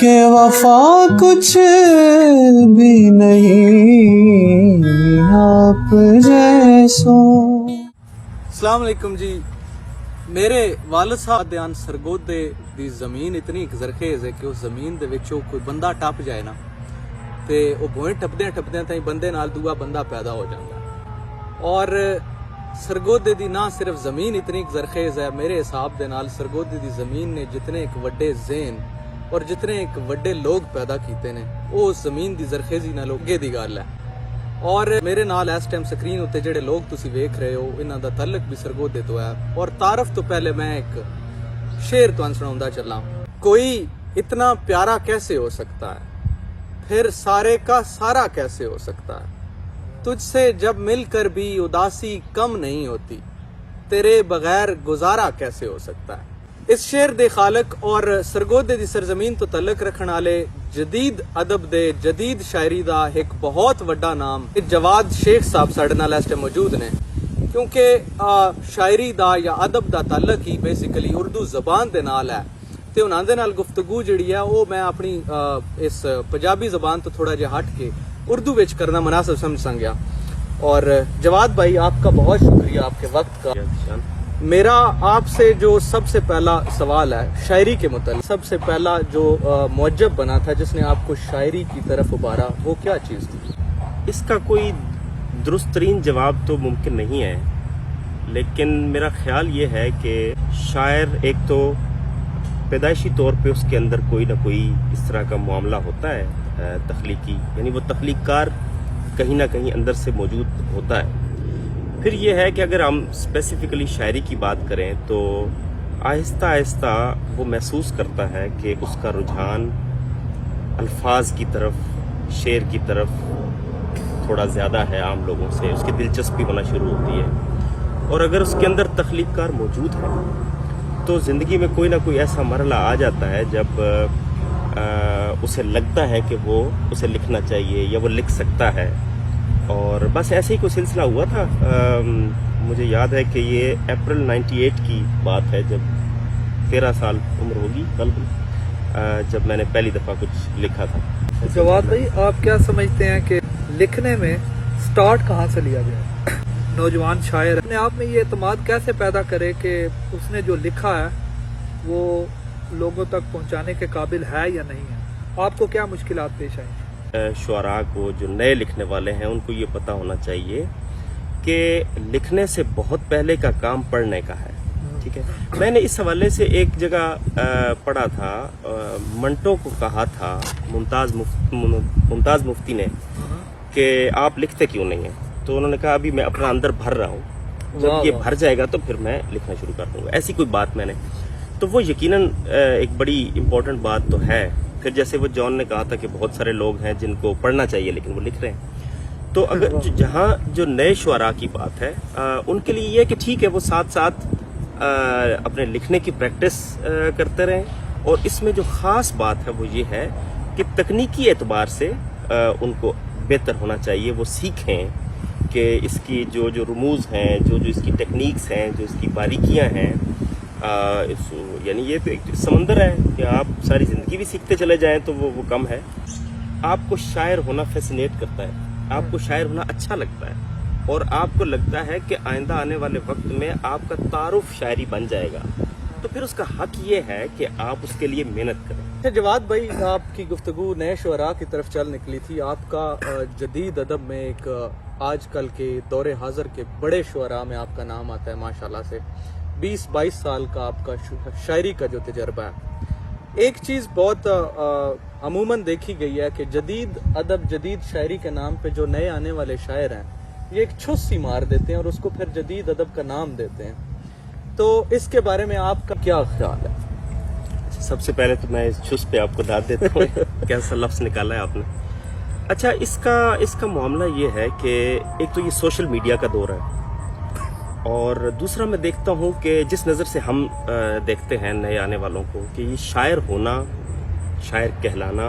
کہ وفا کچھ بھی نہیں آپ جیسوں۔ السلام علیکم جی، میرے والد صاحب دیان سرگودے دی زمین اتنی زرخیز ہے کہ اس زمین دے وچوں کوئی بندہ ٹپ جائے نا تے وہ بوئیں ٹپدیاں تائیں بندے نال دوسرا بندہ پیدا ہو جاتا ہے۔ اور سرگودے دی نہ صرف زمین اتنی زرخیز ہے، میرے حساب دے نال سرگودے دی زمین نے جتنے ایک وڈے ذہن اور جتنے ایک وڈے لوگ پیدا کیتے نے وہ اس زمین دی زرخیزی نال اگے دی گل ہے۔ اور میرے نال اس ٹائم سکرین اتنے جڑے لوگ تسی ویکھ رہے ہو انہاں دا تعلق بھی سرگودے تو ہے۔ اور تعارف تو پہلے میں ایک شعر تو سناوندا چلا، کوئی اتنا پیارا کیسے ہو سکتا ہے، پھر سارے کا سارا کیسے ہو سکتا ہے، تجھ سے جب مل کر بھی اداسی کم نہیں ہوتی، تیرے بغیر گزارا کیسے ہو سکتا ہے۔ اس شعر دے خالق اور سرگودے دی سرزمین تو تعلق رکھن والے جدید ادب دے جدید شاعری دا ایک بہت وڈا نام جواد شیخ صاحب ساڈے نال اس ٹائم موجود نے، کیونکہ شاعری دا یا ادب دا تعلق ہی بیسیکلی اردو زبان دے نال ہے تے انہاں دے نال گفتگو جڑی ہے وہ میں اپنی اس پنجابی زبان تو تھوڑا جہا ہٹ کے اردو وچ کرنا مناسب سمجھ سنگیا۔ اور جواد بھائی آپ کا بہت شکریہ آپ کے وقت کا۔ میرا آپ سے جو سب سے پہلا سوال ہے شاعری کے متعلق، سب سے پہلا جو معجب بنا تھا جس نے آپ کو شاعری کی طرف ابھارا وہ کیا چیز تھی؟ اس کا کوئی درست ترین جواب تو ممکن نہیں ہے، لیکن میرا خیال یہ ہے کہ شاعر ایک تو پیدائشی طور پہ اس کے اندر کوئی نہ کوئی اس طرح کا معاملہ ہوتا ہے تخلیقی، یعنی وہ تخلیق کار کہیں نہ کہیں اندر سے موجود ہوتا ہے۔ پھر یہ ہے کہ اگر ہم اسپیسیفکلی شاعری کی بات کریں تو آہستہ آہستہ وہ محسوس کرتا ہے کہ اس کا رجحان الفاظ کی طرف، شعر کی طرف تھوڑا زیادہ ہے عام لوگوں سے، اس کی دلچسپی ہونا شروع ہوتی ہے۔ اور اگر اس کے اندر تخلیق کار موجود ہے تو زندگی میں کوئی نہ کوئی ایسا مرحلہ آ جاتا ہے جب اسے لگتا ہے کہ وہ اسے لکھنا چاہیے یا وہ لکھ سکتا ہے۔ اور بس ایسے ہی کوئی سلسلہ ہوا تھا، مجھے یاد ہے کہ یہ اپریل 98 کی بات ہے، جب 13 سال عمر ہوگی کل جب میں نے پہلی دفعہ کچھ لکھا تھا۔ جواد بھائی آپ کیا سمجھتے ہیں کہ لکھنے میں سٹارٹ کہاں سے لیا گیا؟ نوجوان شاعر اپنے آپ میں یہ اعتماد کیسے پیدا کرے کہ اس نے جو لکھا ہے وہ لوگوں تک پہنچانے کے قابل ہے یا نہیں ہے؟ آپ کو کیا مشکلات پیش آئیں؟ شعراء کو، جو نئے لکھنے والے ہیں، ان کو یہ پتہ ہونا چاہیے کہ لکھنے سے بہت پہلے کا کام پڑھنے کا ہے، ٹھیک ہے۔ میں نے اس حوالے سے ایک جگہ پڑھا تھا، منٹو کو کہا تھا ممتاز مفتی نے کہ آپ لکھتے کیوں نہیں ہیں؟ تو انہوں نے کہا ابھی میں اپنا اندر بھر رہا ہوں، جب یہ بھر جائے گا تو پھر میں لکھنا شروع کر دوں گا۔ ایسی کوئی بات میں نے تو وہ یقیناً ایک بڑی امپورٹنٹ بات تو ہے۔ پھر جیسے وہ جان نے کہا تھا کہ بہت سارے لوگ ہیں جن کو پڑھنا چاہیے لیکن وہ لکھ رہے ہیں، تو اگر جہاں جو نئے شعراء کی بات ہے ان کے لیے یہ کہ ٹھیک ہے وہ ساتھ ساتھ اپنے لکھنے کی پریکٹس کرتے رہیں، اور اس میں جو خاص بات ہے وہ یہ ہے کہ تکنیکی اعتبار سے ان کو بہتر ہونا چاہیے، وہ سیکھیں کہ اس کی جو رموز ہیں، جو اس کی ٹیکنیکس ہیں، جو اس کی باریکیاں ہیں، یعنی یہ تو ایک سمندر ہے کہ آپ ساری زندگی بھی سیکھتے چلے جائیں تو وہ کم ہے۔ آپ کو شاعر ہونا فیسینیٹ کرتا ہے، آپ کو شاعر ہونا اچھا لگتا ہے، اور آپ کو لگتا ہے کہ آئندہ آنے والے وقت میں آپ کا تعارف شاعری بن جائے گا، تو پھر اس کا حق یہ ہے کہ آپ اس کے لیے محنت کریں۔ جواد بھائی آپ کی گفتگو نئے شعراء کی طرف چل نکلی تھی، آپ کا جدید ادب میں ایک آج کل کے دور حاضر کے بڑے شعراء میں آپ کا نام آتا ہے ماشاءاللہ سے، 20-22 سال کا آپ کا شاعری کا جو تجربہ ہے۔ ایک چیز بہت عموماً دیکھی گئی ہے کہ جدید ادب، جدید شاعری کے نام پہ جو نئے آنے والے شاعر ہیں یہ ایک چھس سی مار دیتے ہیں اور اس کو پھر جدید ادب کا نام دیتے ہیں، تو اس کے بارے میں آپ کا کیا خیال ہے؟ سب سے پہلے تو میں اس چھس پہ آپ کو داد دیتا ہوں، کیسا لفظ نکالا ہے آپ نے۔ اچھا، اس کا معاملہ یہ ہے کہ ایک تو یہ سوشل میڈیا کا دور ہے، اور دوسرا میں دیکھتا ہوں کہ جس نظر سے ہم دیکھتے ہیں نئے آنے والوں کو کہ یہ شاعر ہونا، شاعر کہلانا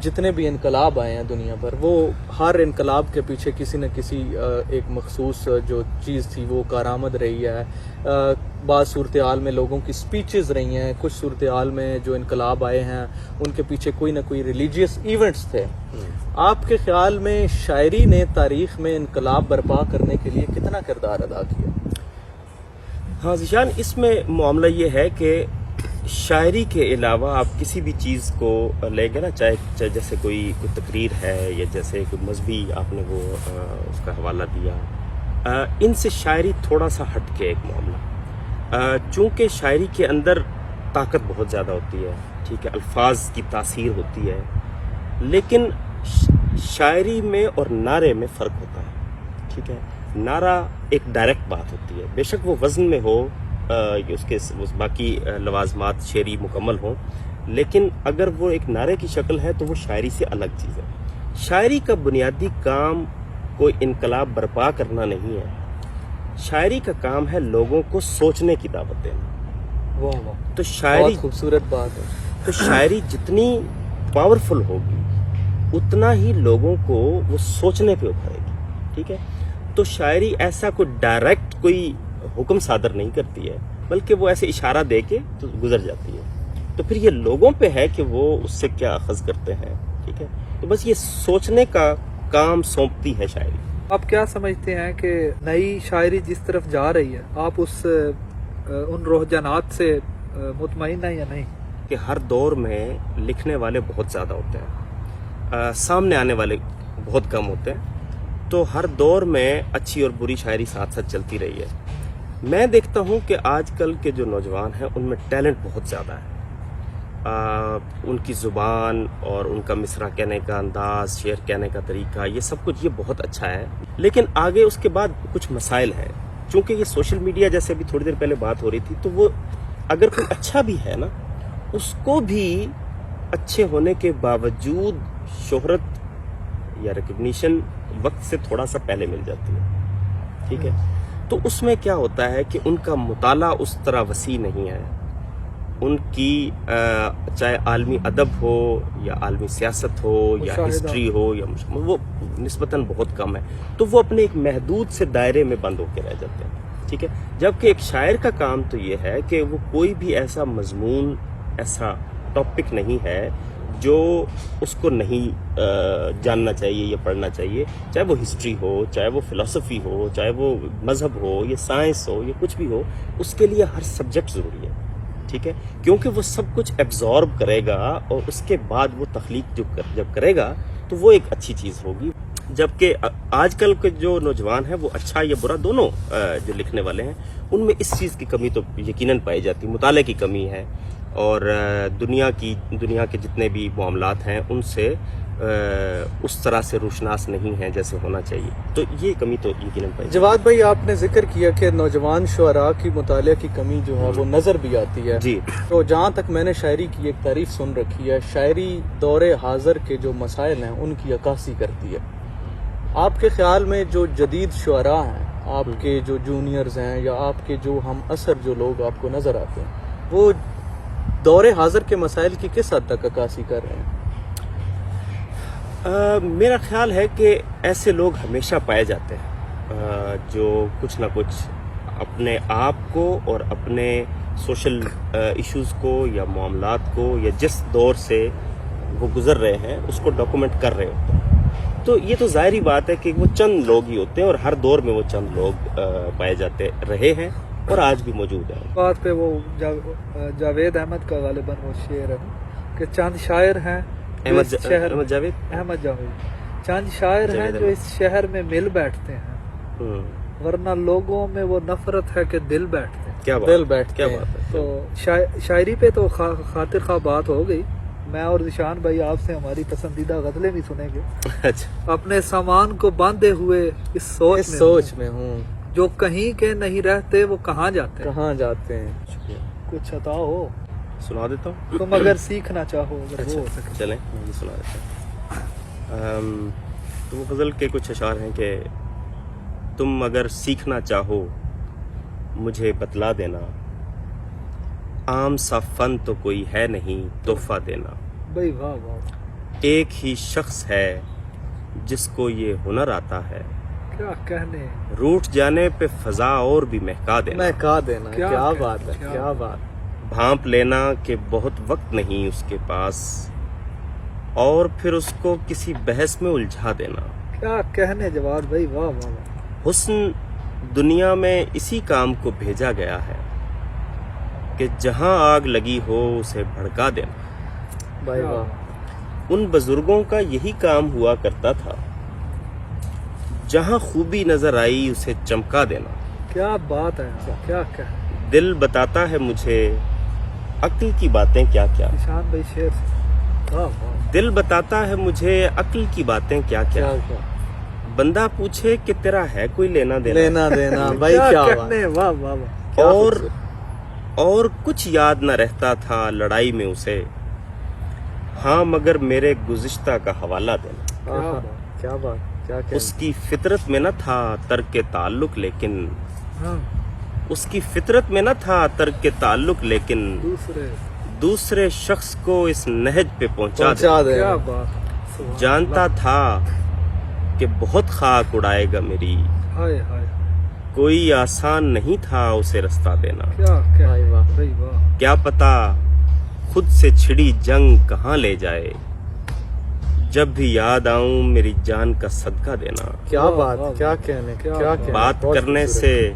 جتنے بھی انقلاب آئے ہیں دنیا پر، وہ ہر انقلاب کے پیچھے کسی نہ کسی ایک مخصوص جو چیز تھی وہ کارآمد رہی ہے. بعض صورتحال میں لوگوں کی سپیچز رہی ہیں، کچھ صورتحال میں جو انقلاب آئے ہیں ان کے پیچھے کوئی نہ کوئی ریلیجیس ایونٹس تھے. آپ کے خیال میں شاعری نے تاریخ میں انقلاب برپا کرنے کے لیے کتنا کردار ادا کیا؟ ہاں ذیشان، اس میں معاملہ یہ ہے کہ شاعری کے علاوہ آپ کسی بھی چیز کو لے گے نا، چاہے جیسے کوئی تقریر ہے یا جیسے کوئی مذہبی آپ نے وہ اس کا حوالہ دیا، ان سے شاعری تھوڑا سا ہٹ کے ایک معاملہ، چونکہ شاعری کے اندر طاقت بہت زیادہ ہوتی ہے، ٹھیک ہے، الفاظ کی تاثیر ہوتی ہے، لیکن شاعری میں اور نعرے میں فرق ہوتا ہے. ٹھیک ہے، نعرہ ایک ڈائریکٹ بات ہوتی ہے، بے شک وہ وزن میں ہو، اس کے باقی لوازمات شعری مکمل ہوں، لیکن اگر وہ ایک نعرے کی شکل ہے تو وہ شاعری سے الگ چیز ہے. شاعری کا بنیادی کام کوئی انقلاب برپا کرنا نہیں ہے، شاعری کا کام ہے لوگوں کو سوچنے کی دعوت دینا. واہ واہ، تو شاعری بہت خوبصورت بات ہے. تو شاعری جتنی پاورفل ہوگی اتنا ہی لوگوں کو وہ سوچنے پہ ابھارے گی. ٹھیک ہے، تو شاعری ایسا کوئی ڈائریکٹ کوئی حکم صادر نہیں کرتی ہے، بلکہ وہ ایسے اشارہ دے کے تو گزر جاتی ہے. تو پھر یہ لوگوں پہ ہے کہ وہ اس سے کیا اخذ کرتے ہیں. ٹھیک ہے، تو بس یہ سوچنے کا کام سونپتی ہے شاعری. آپ کیا سمجھتے ہیں کہ نئی شاعری جس طرف جا رہی ہے، آپ ان رجحانات سے مطمئن ہیں یا نہیں؟ کہ ہر دور میں لکھنے والے بہت زیادہ ہوتے ہیں، سامنے آنے والے بہت کم ہوتے ہیں، تو ہر دور میں اچھی اور بری شاعری ساتھ ساتھ چلتی رہی ہے. میں دیکھتا ہوں کہ آج کل کے جو نوجوان ہیں ان میں ٹیلنٹ بہت زیادہ ہے، ان کی زبان اور ان کا مصرع کہنے کا انداز، شعر کہنے کا طریقہ، یہ سب کچھ یہ بہت اچھا ہے. لیکن آگے اس کے بعد کچھ مسائل ہیں، چونکہ یہ سوشل میڈیا جیسے ابھی تھوڑی دیر پہلے بات ہو رہی تھی، تو وہ اگر کوئی اچھا بھی ہے نا، اس کو بھی اچھے ہونے کے باوجود شہرت یا ریکگنیشن وقت سے تھوڑا سا پہلے مل جاتی ہے. ٹھیک ہے، تو اس میں کیا ہوتا ہے کہ ان کا مطالعہ اس طرح وسیع نہیں ہے، ان کی چاہے عالمی ادب ہو یا عالمی سیاست ہو یا ہسٹری ہو یا وہ نسبتاً بہت کم ہے، تو وہ اپنے ایک محدود سے دائرے میں بند ہو کے رہ جاتے ہیں. ٹھیک ہے، جبکہ ایک شاعر کا کام تو یہ ہے کہ وہ کوئی بھی ایسا مضمون، ایسا ٹاپک نہیں ہے جو اس کو نہیں جاننا چاہیے یا پڑھنا چاہیے، چاہے وہ ہسٹری ہو، چاہے وہ فلسفی ہو، چاہے وہ مذہب ہو یا سائنس ہو یا کچھ بھی ہو، اس کے لیے ہر سبجیکٹ ضروری ہے. ٹھیک ہے، کیونکہ وہ سب کچھ ایبزارب کرے گا اور اس کے بعد وہ تخلیق جب کرے گا تو وہ ایک اچھی چیز ہوگی. جبکہ آج کل کے جو نوجوان ہیں وہ اچھا یا برا دونوں جو لکھنے والے ہیں، ان میں اس چیز کی کمی تو یقیناً پائی جاتی، مطالعے کی کمی ہے، اور دنیا کے جتنے بھی معاملات ہیں ان سے اس طرح سے روشناس نہیں ہیں جیسے ہونا چاہیے. تو یہ کمی تو یقیناً پائی جاتی. جواد بھائی، آپ نے ذکر کیا کہ نوجوان شعراء کی مطالعے کی کمی جو ہے وہ نظر بھی آتی ہے. جی، تو جہاں تک میں نے شاعری کی ایک تعریف سن رکھی ہے، شاعری دور حاضر کے جو مسائل ہیں ان کی عکاسی کرتی ہے. آپ کے خیال میں جو جدید شعراء ہیں، آپ کے جو جونیئرز ہیں یا آپ کے جو ہم عصر جو لوگ آپ کو نظر آتے ہیں، وہ دور حاضر کے مسائل کی کس حد تک عکاسی کر رہے ہیں؟ میرا خیال ہے کہ ایسے لوگ ہمیشہ پائے جاتے ہیں جو کچھ نہ کچھ اپنے آپ کو اور اپنے سوشل ایشوز کو یا معاملات کو یا جس دور سے وہ گزر رہے ہیں اس کو ڈاکومنٹ کر رہے ہوتے ہیں. تو یہ تو ظاہری بات ہے کہ وہ چند لوگ ہی ہوتے ہیں، اور ہر دور میں وہ چند لوگ پائے جاتے رہے ہیں اور آج بھی موجود ہیں. بات پہ وہ جاوید احمد کا غالباً وہ شعر ہے کہ چند شاعر ہیں احمد جاوید چند شاعر ہیں جو اس شہر میں مل بیٹھتے ہیں، ورنہ لوگوں میں وہ نفرت ہے کہ دل بیٹھتے ہیں. کیا بات ہے. تو شاعری پہ تو خاطر خواہ بات ہو گئی. میں اور ذیشان بھائی آپ سے ہماری پسندیدہ غزلیں بھی سنیں گے. اپنے سامان کو باندھے ہوئے اس سوچ میں ہوں، جو کہیں کے نہیں رہتے وہ کہاں جاتے ہیں. کچھ عطا ہو سنا دیتا ہوں، تم اگر سیکھنا چاہو. اگر وہ ہو سکے چلیں میں سنا دیتا ہوں. تو وہ غزل کے کچھ اشعار ہیں کہ تم اگر سیکھنا چاہو مجھے بتلا دینا، عام سا فن تو کوئی ہے نہیں تحفہ دینا. بھائی واہ واہ. ایک ہی شخص ہے جس کو یہ ہنر آتا ہے، کیا کہنے، روٹھ جانے پہ فضا اور بھی مہکا دینا، مہکا دینا. کیا کیا کہ- بات ہے، کیا کیا بات. بھانپ لینا کہ بہت وقت نہیں اس کے پاس، اور پھر اس کو کسی بحث میں الجھا دینا. کیا کہنے جواد بھائی، واہ واہ واہ. حسن دنیا میں اسی کام کو بھیجا گیا ہے کہ جہاں آگ لگی ہو اسے بھڑکا دینا. بھائی کیا واہ. ان بزرگوں کا یہی کام ہوا کرتا تھا، جہاں خوبی نظر آئی اسے چمکا دینا. کیا بات ہے یار، کیا کہنے. دل بتاتا ہے مجھے عقل کی باتیں کیا کیا، نشان بھائی شیر سے، واہ واہ. دل بتاتا ہے مجھے عقل کی باتیں کیا کیا. کیا بندہ پوچھے کہ تیرا ہے کوئی لینا دینا، لینا دینا. بھائی کیا کیا بات. کہنے، واہ واہ واہ. کیا اور خوبصورت. اور کچھ یاد نہ رہتا تھا لڑائی میں اسے، ہاں مگر میرے گزشتہ کا حوالہ دینا. کیا آہا، بات. کیا بات. کیا اس کی فطرت میں نہ تھا ترک تعلق، لیکن ہاں، اس کی فطرت میں نہ تھا ترک تعلق، لیکن دوسرے شخص کو اس نہج پہ پہنچا دے. پہنچا دے. کیا بات. سبحان جانتا تھا کہ بہت خاک اڑائے گا میری، اللہ. ہائے ہائے، کوئی آسان نہیں تھا اسے رستہ دینا. کیا کہنے بھائی واہ. بھائی واہ. کیا پتا خود سے چھڑی جنگ کہاں لے جائے، جب بھی یاد آؤں میری جان کا صدقہ دینا. کیا واہ، بات. واہ، کیا واہ. کہنے. کیا کیا بات. کہنے. بات بہت کرنے خوبصورت. سے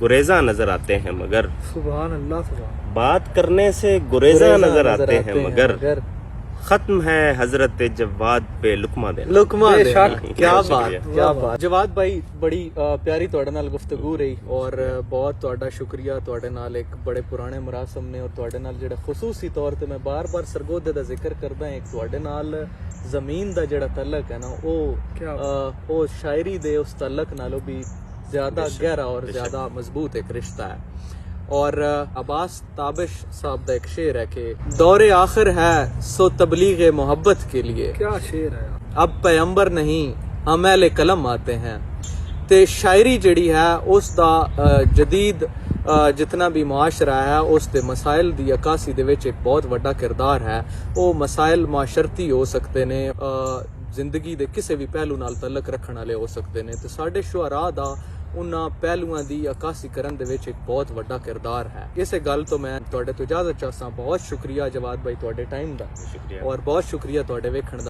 گریزاں نظر آتے ہیں مگر، سبحان اللہ، سبحان. بات کرنے سے گریزاں نظر آتے ہیں مگر، مگر ختم ہے حضرت جواد پہ لقمہ دینا. لکما بے دینا. شک. کیا بہت بات. شکریہ. کیا واہ، واہ. بات. جواد بھائی بڑی پیاری تواڈے نال گفتگو رہی، اور بہت تواڈا شکریہ. تواڈے نال ایک بڑے پرانے مراسم نے، اور تواڈے نال جڑا خصوصی طور تے میں بار بار سرگودے دا ذکر کردا ہاں، ایک تواڈے نال زمین دا جڑا تعلق ہے نا، کیا او شاعری دے اس تعلق نالوں بھی زیادہ گہرا اور زیادہ مضبوط ایک رشتہ ہے. اور عباس تابش صاحب دا ایک شعر ہے کہ دور آخر ہے سو تبلیغ محبت کے لیے، کیا شعر ہے یار. اب پیغمبر نہیں ہم اہل قلم آتے ہیں. تے شاعری جڑی ہے اس دا جدید جتنا بھی معاشرہ ہے اس دے مسائل دی عکاسی دے وچ ایک بہت وڈا کردار ہے. وہ مسائل معاشرتی ہو سکتے نے، زندگی دے کسے بھی پہلو نال تعلق رکھن والے ہو سکتے نے، تے ساڈے شعراء دا انہاں پہلوؤں دی عکاسی کرن دے وچ ایک بہت وڈا کردار ہے. اسے گل تو میں تواڈے تو اجازت چاہساں. بہت شکریہ جواد بھائی تواڈے ٹائم دا، شکریہ. اور بہت شکریہ تواڈے ویکھن دا.